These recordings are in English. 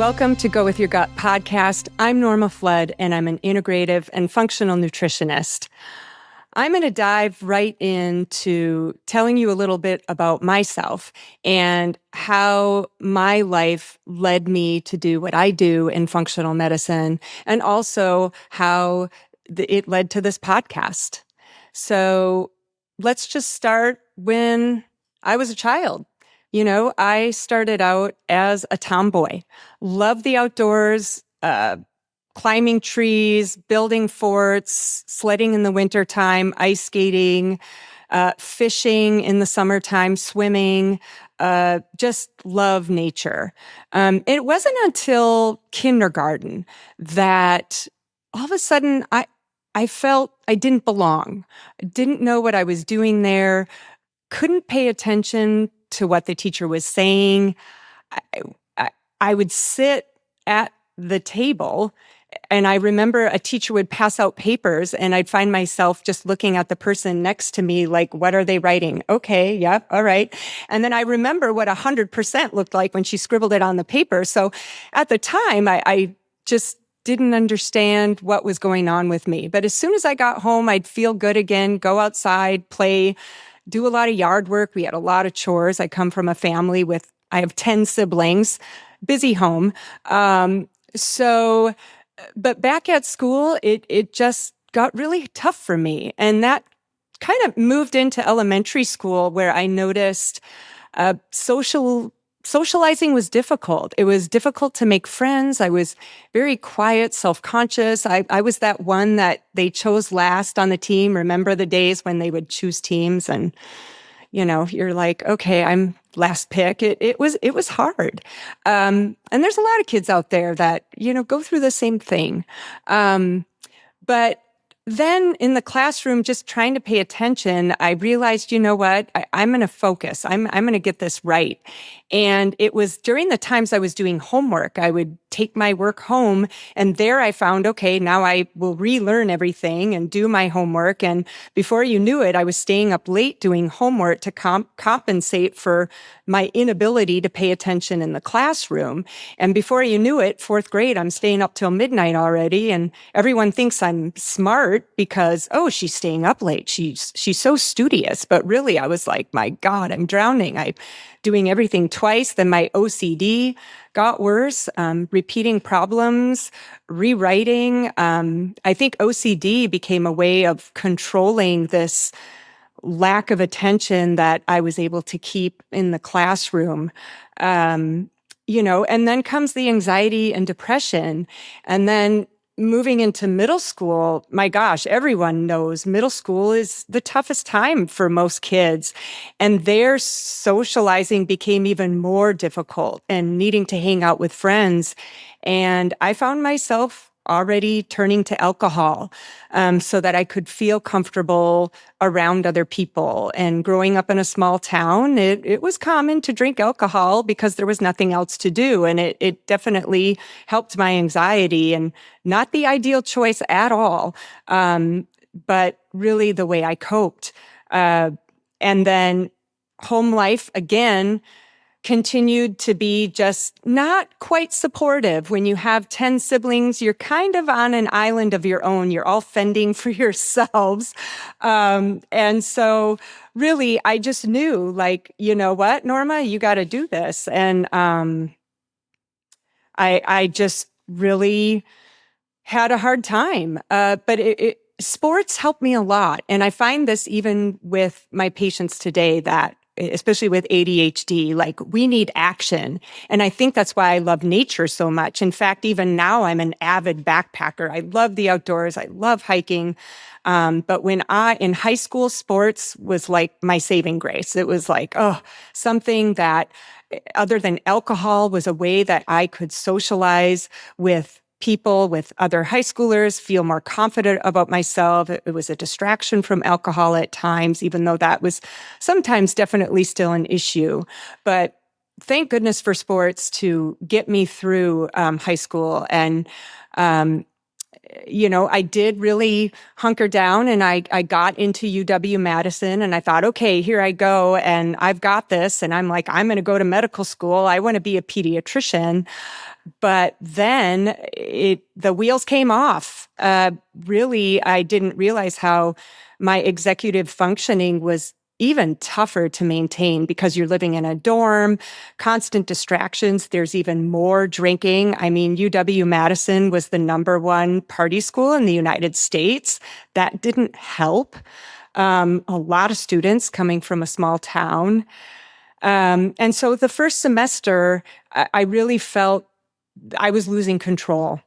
Welcome to Go With Your Gut podcast. I'm Norma Flood, and I'm an integrative and functional nutritionist. I'm going to dive right into telling you a little bit about myself and how my life led me to do what I do in functional medicine, and also how it led to this podcast. So let's just start when I was a child. You know, I started out as a tomboy, loved the outdoors, climbing trees, building forts, sledding in the wintertime, ice skating, fishing in the summertime, swimming, just love nature. It wasn't until kindergarten that all of a sudden I felt I didn't belong. I didn't know what I was doing there, couldn't pay attention to what the teacher was saying. I would sit at the table, and I remember a teacher would pass out papers, and I'd find myself just looking at the person next to me like, what are they writing? Okay, yeah, all right. And then I remember what 100% looked like when she scribbled it on the paper. So at the time, I just didn't understand what was going on with me. But as soon as I got home, I'd feel good again, go outside, play, do a lot of yard work. We had a lot of chores. I come from a family I have 10 siblings, busy home. But back at school, it just got really tough for me. And that kind of moved into elementary school, where I noticed socializing was difficult. It was difficult to make friends. I was very quiet, self-conscious. I was that one that they chose last on the team. Remember the days when they would choose teams and, you know, you're like, okay, I'm last pick. It was hard. And there's a lot of kids out there that, you know, go through the same thing. But then in the classroom, just trying to pay attention, I realized, you know what, I'm going to focus. I'm going to get this right. And it was during the times I was doing homework, I would take my work home, and there I found, okay, now I will relearn everything and do my homework. And before you knew it, I was staying up late doing homework to compensate for my inability to pay attention in the classroom. And before you knew it, fourth grade, I'm staying up till midnight already. And everyone thinks I'm smart because, oh, she's staying up late. She's so studious. But really, I was like, my God, I'm drowning. I'm doing everything twice. Then my OCD got worse, repeating problems, rewriting. I think OCD became a way of controlling this lack of attention that I was able to keep in the classroom. You know, and then comes the anxiety and depression. And then moving into middle school, my gosh, everyone knows middle school is the toughest time for most kids. And their socializing became even more difficult and needing to hang out with friends. And I found myself already turning to alcohol so that I could feel comfortable around other people. And growing up in a small town, it was common to drink alcohol because there was nothing else to do. And it definitely helped my anxiety, and not the ideal choice at all, but really the way I coped. And then home life, again, continued to be just not quite supportive. When you have 10 siblings, you're kind of on an island of your own. You're all fending for yourselves. And so really, I just knew, like, you know what, Norma, you got to do this. And I just really had a hard time. But sports helped me a lot. And I find this even with my patients today, that especially with ADHD, like, we need action. And I think that's why I love nature so much. In fact, even now I'm an avid backpacker. I love the outdoors. I love hiking. But in high school, sports was like my saving grace. It was like, something that, other than alcohol, was a way that I could socialize with people, with other high schoolers, feel more confident about myself. It was a distraction from alcohol at times, even though that was sometimes definitely still an issue. But thank goodness for sports to get me through high school. And I did really hunker down, and I got into UW-Madison, and I thought, okay, here I go, and I've got this. And I'm like, I'm going to go to medical school. I want to be a pediatrician. But then the wheels came off. Really, I didn't realize how my executive functioning was even tougher to maintain because you're living in a dorm, constant distractions. There's even more drinking. I mean, UW-Madison was the #1 party school in the United States. That didn't help. A lot of students coming from a small town. And so the first semester, I really felt I was losing control.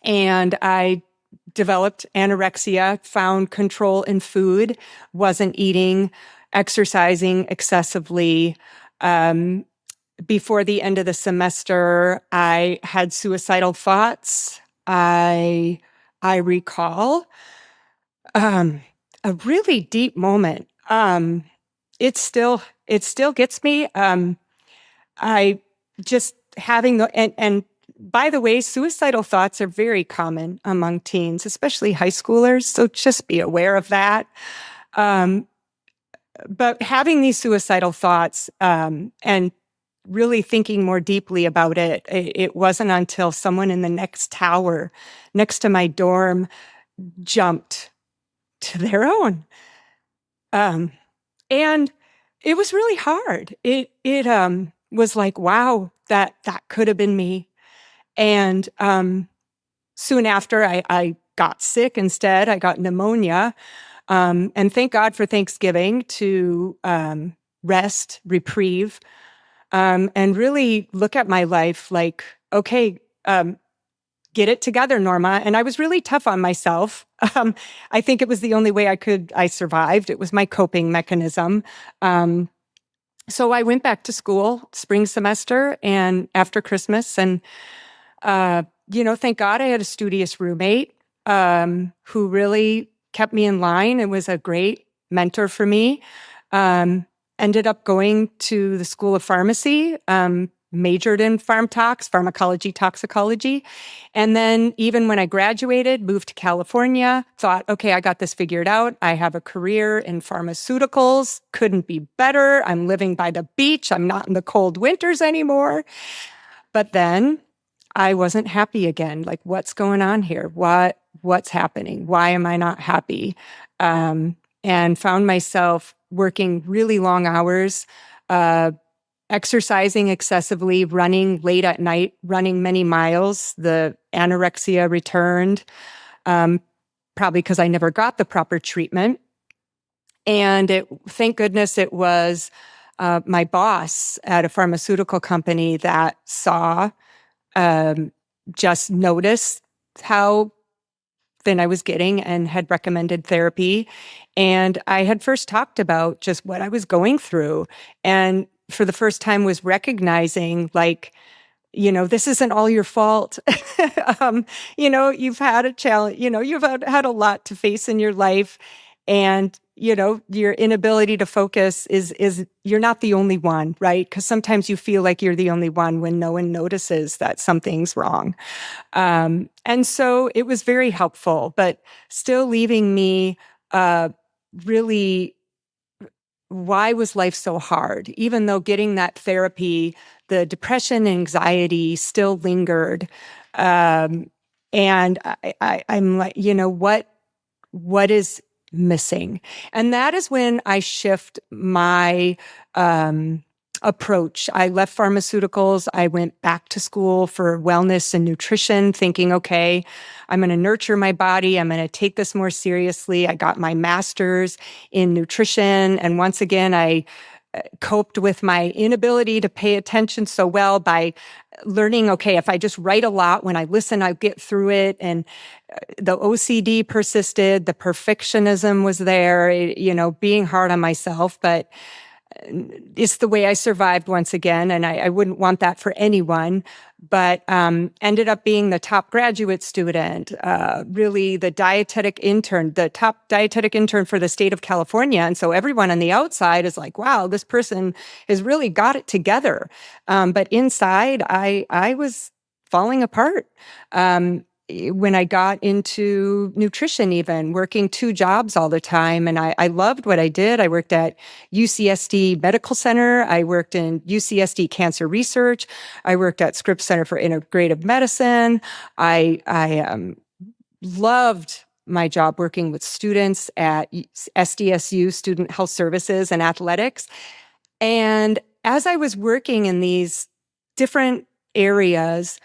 And I developed anorexia, found control in food, wasn't eating, exercising excessively. Before the end of the semester, I had suicidal thoughts. I recall a really deep moment. It still gets me. I just having and by the way, suicidal thoughts are very common among teens, especially high schoolers. So just be aware of that. But having these suicidal thoughts and really thinking more deeply about it wasn't until someone in the next tower, next to my dorm, jumped to their own. And it was really hard. It was like, wow, that could have been me. And soon after, I got sick instead. I got pneumonia. And thank God for Thanksgiving to rest, reprieve, and really look at my life like, okay, get it together, Norma. And I was really tough on myself. I think it was the only way I survived. It was my coping mechanism. So I went back to school spring semester and after Christmas. And, thank God I had a studious roommate who really kept me in line and was a great mentor for me. Ended up going to the School of Pharmacy, majored in pharmacology, toxicology. And then even when I graduated, moved to California, thought, okay, I got this figured out. I have a career in pharmaceuticals. Couldn't be better. I'm living by the beach. I'm not in the cold winters anymore. But then I wasn't happy again. Like, what's going on here? What's happening? Why am I not happy? And found myself working really long hours, exercising excessively, running late at night, running many miles. The anorexia returned, probably because I never got the proper treatment. And thank goodness it was my boss at a pharmaceutical company that saw, just noticed how than I was getting and had recommended therapy. And I had first talked about just what I was going through. And for the first time was recognizing, like, this isn't all your fault. You've had a challenge, you've had a lot to face in your life. And, your inability to focus is you're not the only one, right? Because sometimes you feel like you're the only one when no one notices that something's wrong. And so it was very helpful, but still leaving me really, why was life so hard? Even though getting that therapy, the depression and anxiety still lingered. And I'm like, what is missing? And that is when I shift my approach. I left pharmaceuticals. I went back to school for wellness and nutrition, thinking, okay, I'm going to nurture my body. I'm going to take this more seriously. I got my master's in nutrition. And once again, I coped with my inability to pay attention so well by learning, okay, if I just write a lot, when I listen, I'll get through it. And the OCD persisted, the perfectionism was there, being hard on myself, but it's the way I survived once again. And I wouldn't want that for anyone, but ended up being the top graduate student, really the top dietetic intern for the state of California. And so everyone on the outside is like, wow, this person has really got it together. But inside, I was falling apart. when I got into nutrition, even working 2 jobs all the time. And I loved what I did. I worked at UCSD Medical Center. I worked in UCSD Cancer Research. I worked at Scripps Center for Integrative Medicine. I loved my job working with students at SDSU, Student Health Services and Athletics. And as I was working in these different areas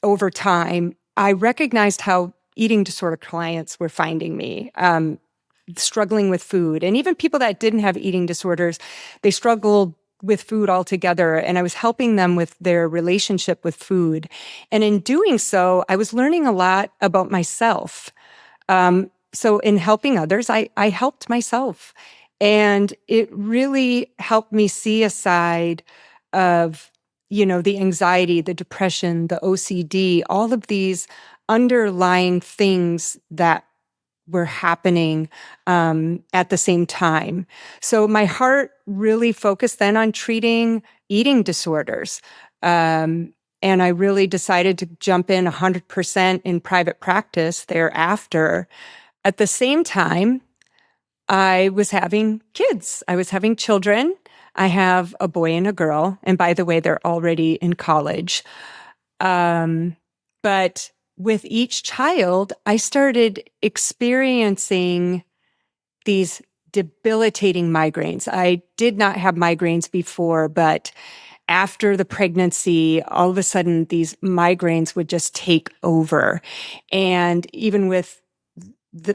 over time, I recognized how eating disorder clients were finding me, struggling with food. And even people that didn't have eating disorders, they struggled with food altogether. And I was helping them with their relationship with food. And in doing so, I was learning a lot about myself. So in helping others, I helped myself. And it really helped me see a side of, the anxiety, the depression, the OCD, all of these underlying things that were happening at the same time. So my heart really focused then on treating eating disorders. And I really decided to jump in 100% in private practice thereafter. At the same time, I was having kids. I was having children. I have a boy and a girl. And by the way, they're already in college. But with each child, I started experiencing these debilitating migraines. I did not have migraines before, but after the pregnancy, all of a sudden, these migraines would just take over. And even with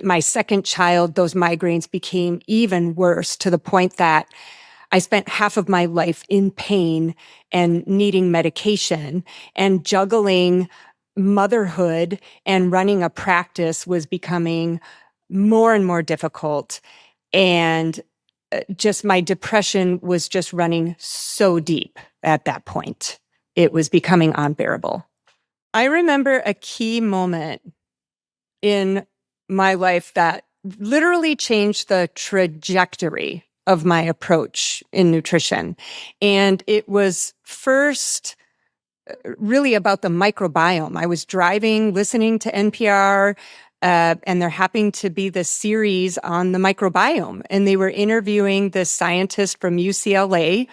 my second child, those migraines became even worse to the point that I spent half of my life in pain and needing medication, and juggling motherhood and running a practice was becoming more and more difficult. And just my depression was just running so deep at that point. It was becoming unbearable. I remember a key moment in my life that literally changed the trajectory of my approach in nutrition. And it was first really about the microbiome. I was driving, listening to NPR, and there happened to be this series on the microbiome. And they were interviewing this scientist from UCLA,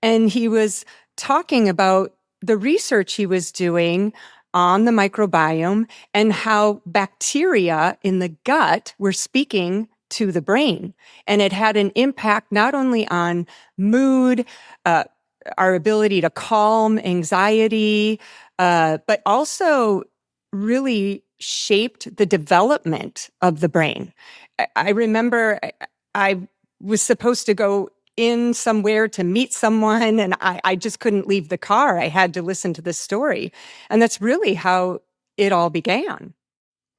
and he was talking about the research he was doing on the microbiome and how bacteria in the gut were speaking to the brain. And it had an impact not only on mood, our ability to calm anxiety, but also really shaped the development of the brain. I remember I was supposed to go in somewhere to meet someone, and I just couldn't leave the car. I had to listen to this story. And that's really how it all began.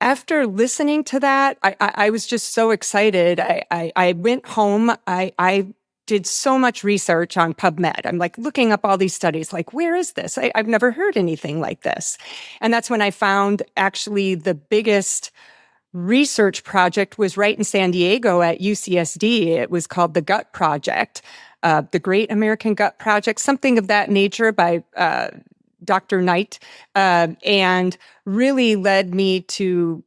After listening to that, I was just so excited. I went home. I did so much research on PubMed. I'm like looking up all these studies, like, where is this? I've never heard anything like this. And that's when I found actually the biggest research project was right in San Diego at UCSD. It was called the Gut Project, the Great American Gut Project, something of that nature by Dr. Knight, and really led me to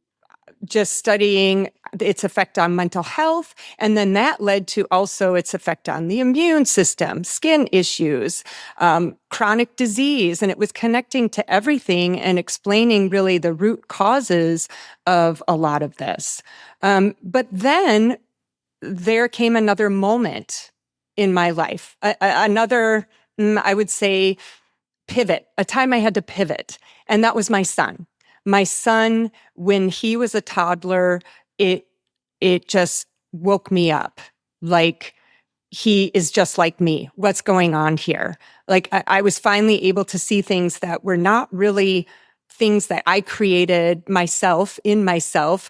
just studying its effect on mental health. And then that led to also its effect on the immune system, skin issues, chronic disease. And it was connecting to everything and explaining really the root causes of a lot of this. But then there came another moment in my life, another, I would say, pivot, a time I had to pivot. And that was my son. My son, when he was a toddler, it just woke me up. Like, he is just like me. What's going on here? Like, I was finally able to see things that were not really things that I created myself, in myself.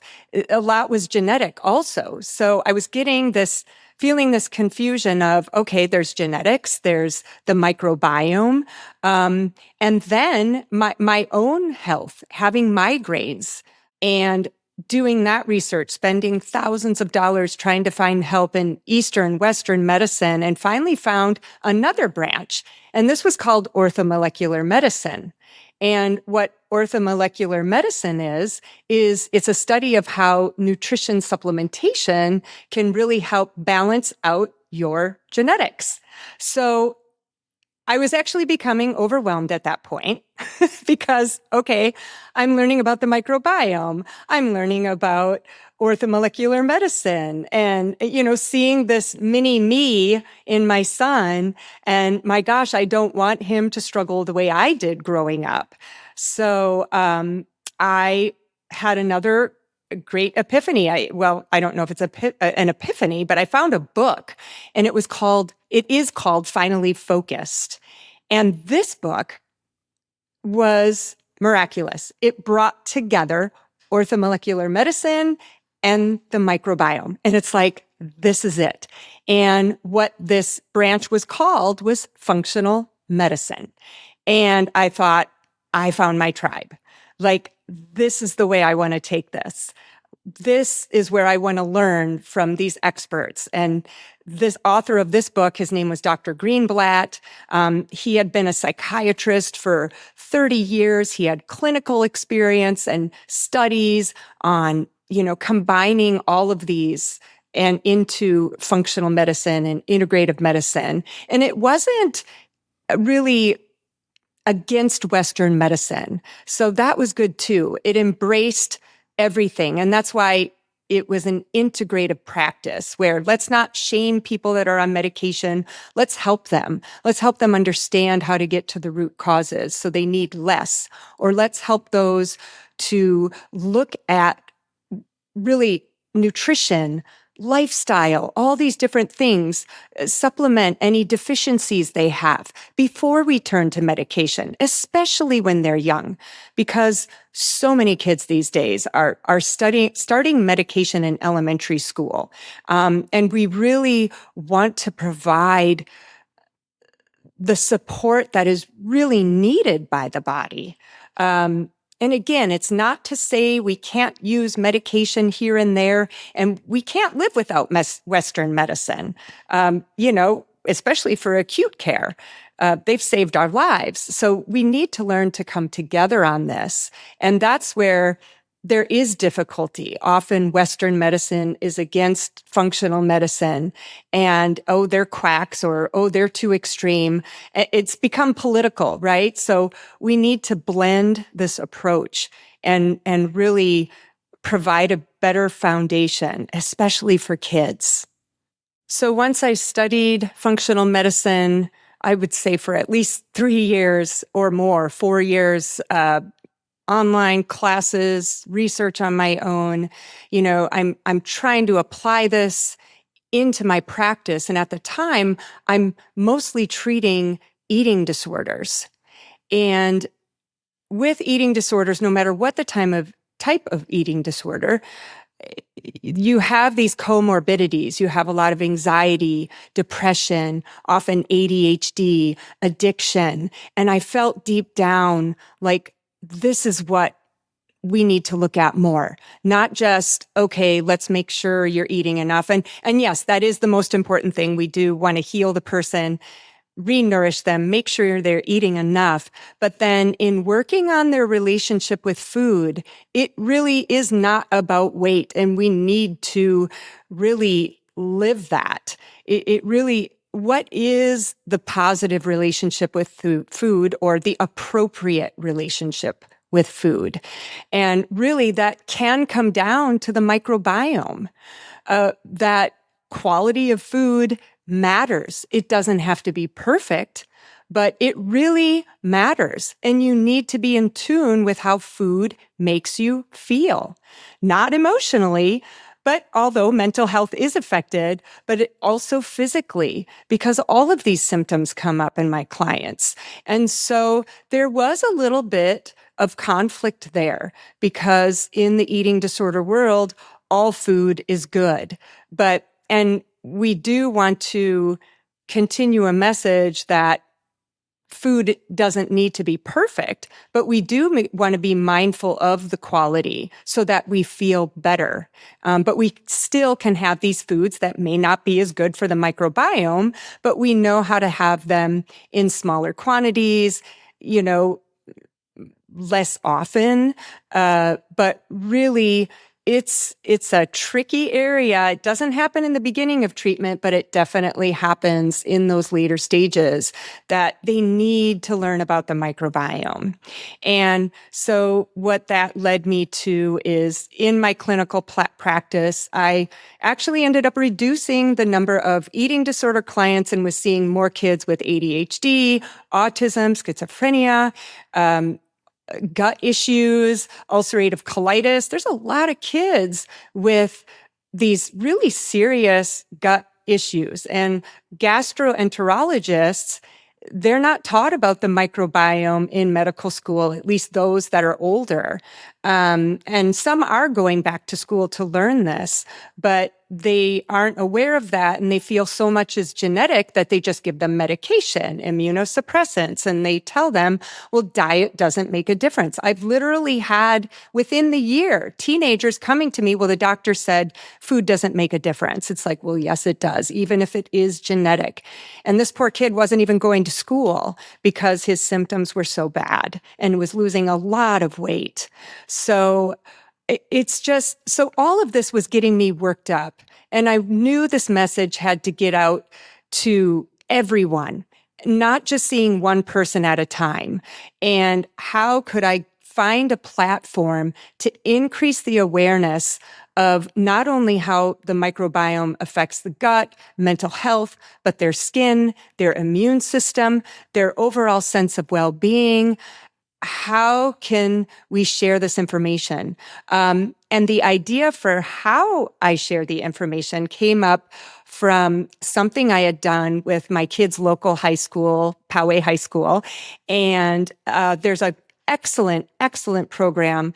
A lot was genetic also. So I was feeling this confusion of, okay, there's genetics, there's the microbiome, and then my own health, having migraines, and doing that research, spending thousands of dollars trying to find help in Eastern, Western medicine, and finally found another branch. And this was called orthomolecular medicine. And what orthomolecular medicine is it's a study of how nutrition supplementation can really help balance out your genetics. So I was actually becoming overwhelmed at that point because, okay, I'm learning about the microbiome. I'm learning about orthomolecular medicine and, seeing this mini me in my son. And my gosh, I don't want him to struggle the way I did growing up. So, I had another great epiphany. I don't know if it's an epiphany, but I found a book and it is called Finally Focused. And this book was miraculous. It brought together orthomolecular medicine and the microbiome. And it's like, this is it. And what this branch was called was functional medicine. And I thought, I found my tribe. Like, this is the way I want to take this. This is where I want to learn from these experts. And this author of this book, his name was Dr. Greenblatt. He had been a psychiatrist for 30 years. He had clinical experience and studies on, combining all of these and into functional medicine and integrative medicine. And it wasn't really against Western medicine. So that was good too. It embraced everything. And that's why it was an integrative practice where let's not shame people that are on medication. Let's help them. Let's help them understand how to get to the root causes so they need less. Or let's help those to look at really nutrition, lifestyle, all these different things, supplement any deficiencies they have before we turn to medication, especially when they're young, because so many kids these days are starting medication in elementary school. And we really want to provide the support that is really needed by the body. And again, it's not to say we can't use medication here and there, and we can't live without Western medicine, especially for acute care. They've saved our lives. So we need to learn to come together on this. And that's where there is difficulty. Often Western medicine is against functional medicine and, oh, they're quacks or, oh, they're too extreme. It's become political, right? So we need to blend this approach and really provide a better foundation, especially for kids. So once I studied functional medicine, I would say for at least 3 years or more, 4 years, online classes, research on my own. I'm trying to apply this into my practice. And at the time, I'm mostly treating eating disorders. And with eating disorders, no matter what the type of eating disorder, you have these comorbidities. You have a lot of anxiety, depression, often ADHD, addiction. And I felt deep down like, this is what we need to look at more, not just, okay, let's make sure you're eating enough. And yes, that is the most important thing. We do want to heal the person, re-nourish them, make sure they're eating enough. But then in working on their relationship with food, it really is not about weight. And we need to really live that. It really, what is the positive relationship with food or the appropriate relationship with food? And really that can come down to the microbiome. That quality of food matters. It doesn't have to be perfect, but it really matters. And you need to be in tune with how food makes you feel, not emotionally, but although mental health is affected, but it also physically, because all of these symptoms come up in my clients. And so there was a little bit of conflict there because in the eating disorder world, all food is good. And we do want to continue a message that food doesn't need to be perfect, but we do want to be mindful of the quality so that we feel better. But we still can have these foods that may not be as good for the microbiome, but we know how to have them in smaller quantities, less often. But really, it's a tricky area. It doesn't happen in the beginning of treatment, but it definitely happens in those later stages that they need to learn about the microbiome. And so what that led me to is in my clinical practice, I actually ended up reducing the number of eating disorder clients and was seeing more kids with ADHD, autism, schizophrenia, gut issues, ulcerative colitis. There's a lot of kids with these really serious gut issues. And gastroenterologists, they're not taught about the microbiome in medical school, at least those that are older. And some are going back to school to learn this, but they aren't aware of that. And they feel so much is genetic that they just give them medication, immunosuppressants, and they tell them, well, diet doesn't make a difference. I've literally had within the year, teenagers coming to me, well, the doctor said food doesn't make a difference. It's like, well, yes, it does, even if it is genetic. And this poor kid wasn't even going to school because his symptoms were so bad and was losing a lot of weight. So it's just, so all of this was getting me worked up. And I knew this message had to get out to everyone, not just seeing one person at a time. And how could I find a platform to increase the awareness of not only how the microbiome affects the gut, mental health, but their skin, their immune system, their overall sense of well-being. How can we share this information? And the idea for how I share the information came up from something I had done with my kids' local high school, Poway High School. And there's an excellent program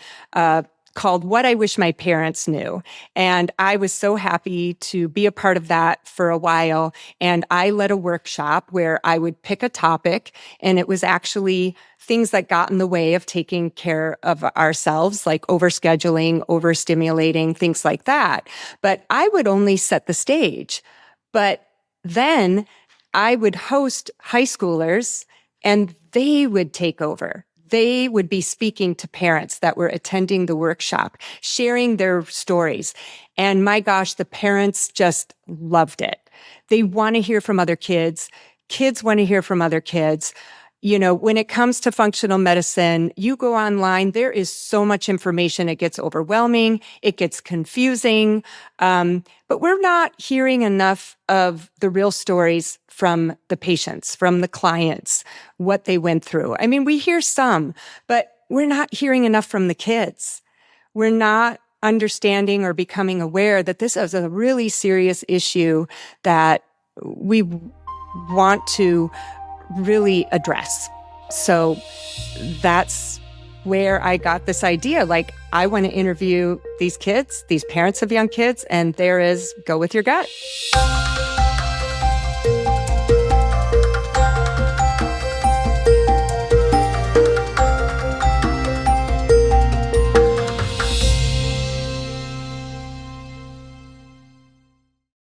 called What I Wish My Parents Knew. And I was so happy to be a part of that for a while. And I led a workshop where I would pick a topic, and it was actually things that got in the way of taking care of ourselves, like overscheduling, overstimulating, things like that. But I would only set the stage. But then I would host high schoolers, and they would take over. They would be speaking to parents that were attending the workshop, sharing their stories. And my gosh, the parents just loved it. They want to hear from other kids. Kids want to hear from other kids. You know, when it comes to functional medicine, you go online, there is so much information. It gets overwhelming. It gets confusing. But we're not hearing enough of the real stories from the patients, from the clients, what they went through. I mean, we hear some, but we're not hearing enough from the kids. We're not understanding or becoming aware that this is a really serious issue that we want to really address. So that's where I got this idea. Like, I want to interview these kids, these parents of young kids, and there is Go With Your Gut.